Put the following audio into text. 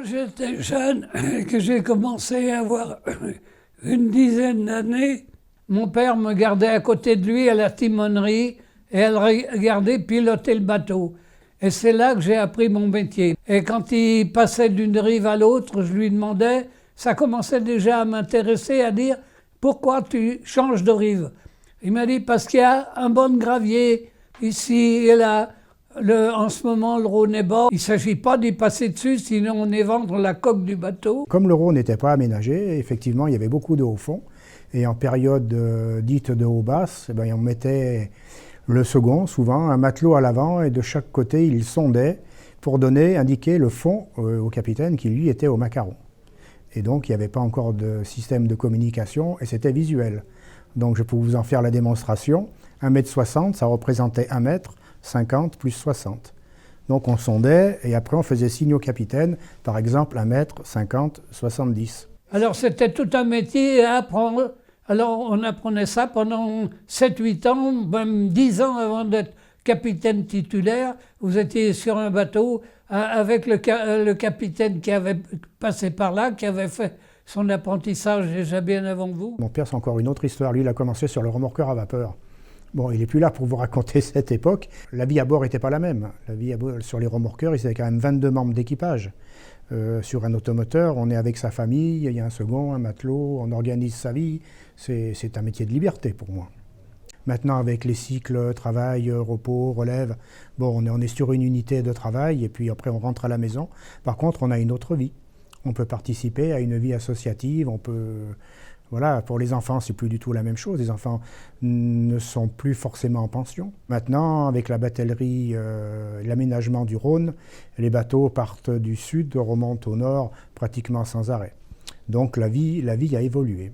j'étais jeune et que j'ai commencé à avoir une dizaine d'années, mon père me gardait à côté de lui à la timonerie et elle regardait piloter le bateau. Et c'est là que j'ai appris mon métier. Et quand il passait d'une rive à l'autre, je lui demandais, ça commençait déjà à m'intéresser, à dire « Pourquoi tu changes de rive ?» Il m'a dit « Parce qu'il y a un banc de gravier ici et là. En ce moment, le Rhône est bas. Il ne s'agit pas d'y passer dessus, sinon on évente la coque du bateau. » Comme le Rhône n'était pas aménagé, effectivement, il y avait beaucoup de haut fond. Et en période dite de eau basse, on mettait le second, souvent, un matelot à l'avant, et de chaque côté, il sondait pour indiquer le fond au capitaine qui, lui, était au macaron. Et donc, il n'y avait pas encore de système de communication, et c'était visuel. Donc, je peux vous en faire la démonstration. 1,60 m, ça représentait 1 m, 50 plus 60. Donc, on sondait, et après, on faisait signe au capitaine, par exemple, 1 m, 50, 70. Alors, c'était tout un métier à apprendre. Alors, on apprenait ça pendant 7-8 ans, même 10 ans avant d'être capitaine titulaire. Vous étiez sur un bateau avec le capitaine qui avait passé par là, qui avait fait son apprentissage déjà bien avant vous. Mon père, c'est encore une autre histoire. Lui, il a commencé sur le remorqueur à vapeur. Bon, il n'est plus là pour vous raconter cette époque. La vie à bord n'était pas la même. La vie sur les remorqueurs, ils avaient quand même 22 membres d'équipage. Sur un automoteur, on est avec sa famille, il y a un second, un matelot, on organise sa vie. C'est un métier de liberté pour moi. Maintenant, avec les cycles travail, repos, relève, bon, on est sur une unité de travail et puis après on rentre à la maison. Par contre, on a une autre vie. On peut participer à une vie associative, on peut... Voilà, pour les enfants, c'est plus du tout la même chose. Les enfants ne sont plus forcément en pension. Maintenant, avec la batellerie, l'aménagement du Rhône, les bateaux partent du sud, remontent au nord pratiquement sans arrêt. Donc la vie a évolué.